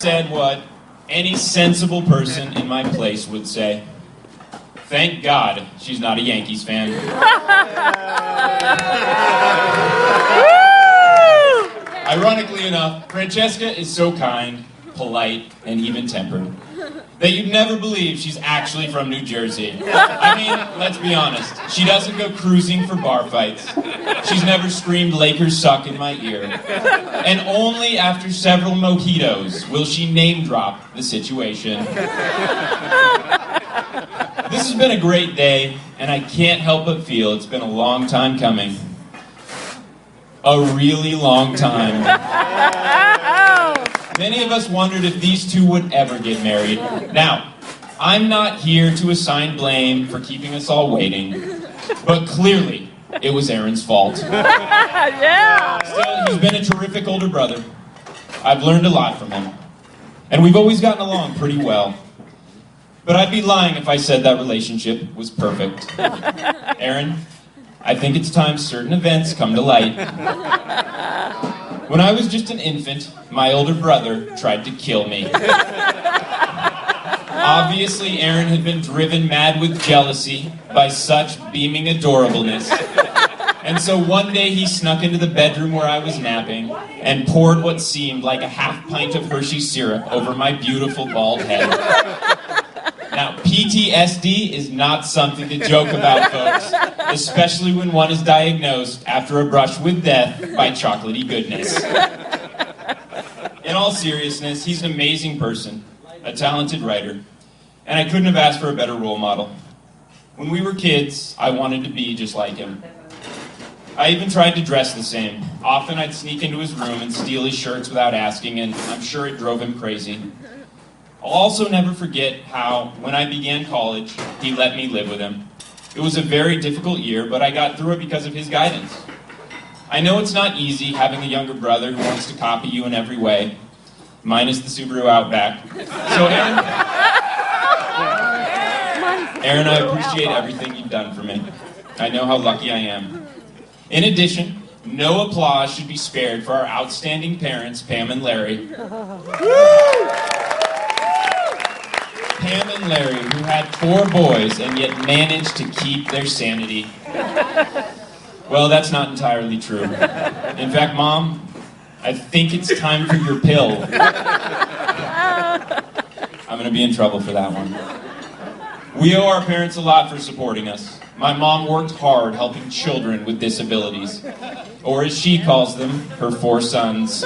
said what any sensible person in my place would say. Thank God she's not a Yankees fan. Ironically enough, Francesca is so kind, polite, and even-tempered that you'd never believe she's actually from New Jersey. I mean, let's be honest, she doesn't go cruising for bar fights. She's never screamed "Lakers suck" in my ear. And only after several mojitos will she name-drop the situation. This has been a great day, and I can't help but feel it's been a long time coming. A really long time. Many of us wondered if these two would ever get married. Now, I'm not here to assign blame for keeping us all waiting, but clearly it was Aaron's fault. Yeah. Still, he's been a terrific older brother. I've learned a lot from him, and we've always gotten along pretty well. But I'd be lying if I said that relationship was perfect. Aaron, I think it's time certain events come to light. When I was just an infant, my older brother tried to kill me. Obviously, Aaron had been driven mad with jealousy by such beaming adorableness. And so one day he snuck into the bedroom where I was napping and poured what seemed like a half pint of Hershey's syrup over my beautiful bald head. Now, PTSD is not something to joke about, folks, especially when one is diagnosed after a brush with death by chocolatey goodness. In all seriousness, he's an amazing person, a talented writer, and I couldn't have asked for a better role model. When we were kids, I wanted to be just like him. I even tried to dress the same. Often I'd sneak into his room and steal his shirts without asking, and I'm sure it drove him crazy. I'll also never forget how, when I began college, he let me live with him. It was a very difficult year, but I got through it because of his guidance. I know it's not easy having a younger brother who wants to copy you in every way, minus the Subaru Outback. So Aaron, I appreciate everything you've done for me. I know how lucky I am. In addition, no applause should be spared for our outstanding parents, Pam and Larry. Pam and Larry, who had 4 boys and yet managed to keep their sanity. Well, that's not entirely true. In fact, Mom, I think it's time for your pill. I'm going to be in trouble for that one. We owe our parents a lot for supporting us. My mom worked hard helping children with disabilities, or as she calls them, her 4 sons.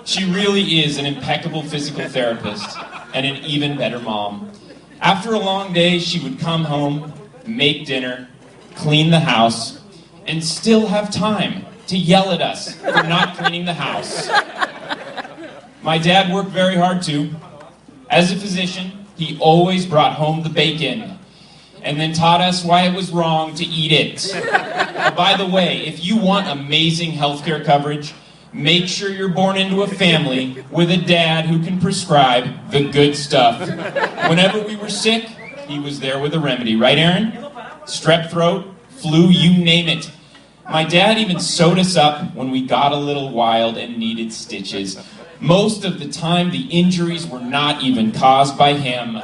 She really is an impeccable physical therapist and an even better mom. After a long day, she would come home, make dinner, clean the house, and still have time to yell at us for not cleaning the house. My dad worked very hard too. As a physician, he always brought home the bacon and then taught us why it was wrong to eat it. By the way, if you want amazing healthcare coverage, make sure you're born into a family with a dad who can prescribe the good stuff. Whenever we were sick, he was there with a remedy. Right, Aaron? Strep throat, flu, you name it. My dad even sewed us up when we got a little wild and needed stitches. Most of the time, the injuries were not even caused by him.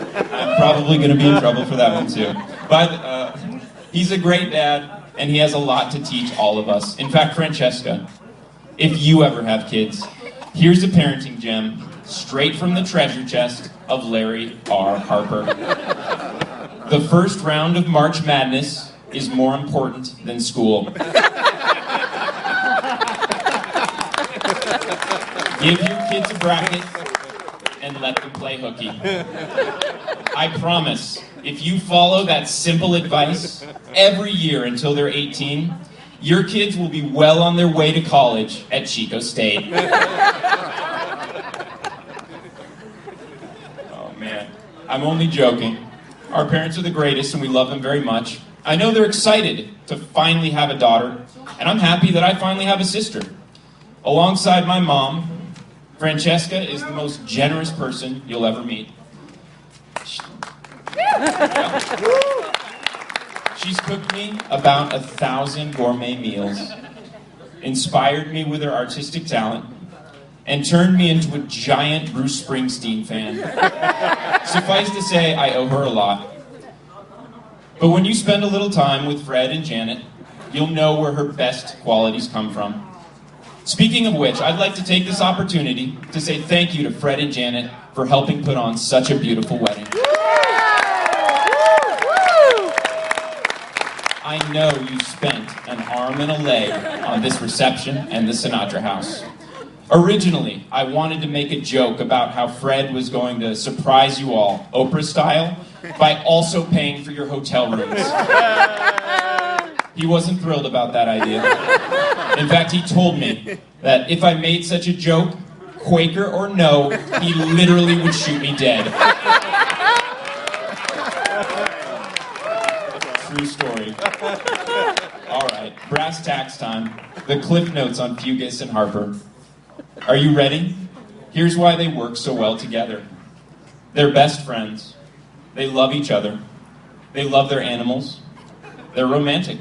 I'm probably going to be in trouble for that one, too. But he's a great dad, and he has a lot to teach all of us. In fact, Francesca, if you ever have kids, here's a parenting gem straight from the treasure chest of Larry R. Harper. The first round of March Madness is more important than school. Give your kids a bracket and let them play hooky. I promise, if you follow that simple advice every year until they're 18, your kids will be well on their way to college at Chico State. Oh man, I'm only joking. Our parents are the greatest and we love them very much. I know they're excited to finally have a daughter, and I'm happy that I finally have a sister. Alongside my mom, Francesca is the most generous person you'll ever meet. She's cooked me about 1,000 gourmet meals, inspired me with her artistic talent, and turned me into a giant Bruce Springsteen fan. Suffice to say, I owe her a lot. But when you spend a little time with Fred and Janet, you'll know where her best qualities come from. Speaking of which, I'd like to take this opportunity to say thank you to Fred and Janet for helping put on such a beautiful wedding. I know you spent an arm and a leg on this reception and the Sinatra house. Originally, I wanted to make a joke about how Fred was going to surprise you all, Oprah style, by also paying for your hotel rooms. He wasn't thrilled about that idea. In fact, he told me that if I made such a joke, Quaker or no, he literally would shoot me dead. True story. All right, brass tacks time. The cliff notes on Fugus and Harper. Are you ready? Here's why they work so well together. They're best friends. They love each other. They love their animals. They're romantic.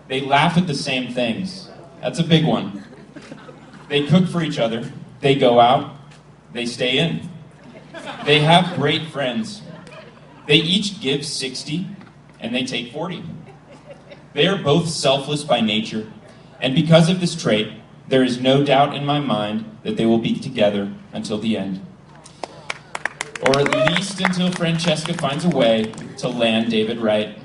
They laugh at the same things. That's a big one. They cook for each other. They go out. They stay in. They have great friends. They each give 60 and they take 40. They are both selfless by nature, and because of this trait, there is no doubt in my mind that they will be together until the end. Or at least until Francesca finds a way to land David right.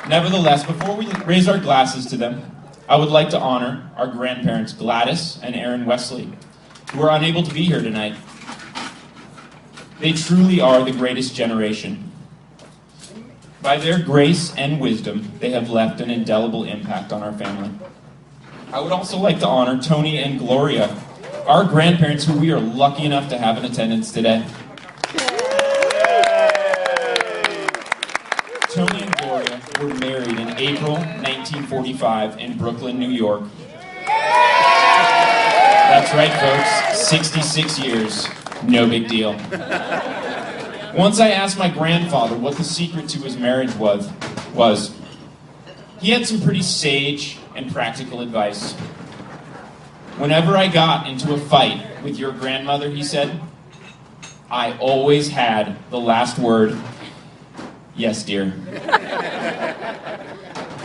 Nevertheless, before we raise our glasses to them, I would like to honor our grandparents Gladys and Aaron Wesley, who are unable to be here tonight. They truly are the greatest generation. By their grace and wisdom, they have left an indelible impact on our family. I would also like to honor Tony and Gloria, our grandparents who we are lucky enough to have in attendance today. Tony and Gloria were married in April 1945 in Brooklyn, New York. That's right, folks, 66 years, no big deal. Once I asked my grandfather what the secret to his marriage was, he had some pretty sage and practical advice. Whenever I got into a fight with your grandmother, he said, I always had the last word, yes, dear.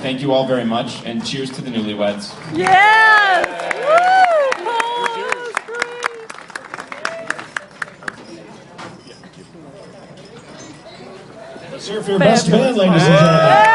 Thank you all very much, and cheers to the newlyweds. Yes! Woo! Let's hear for your best man, ladies and gentlemen.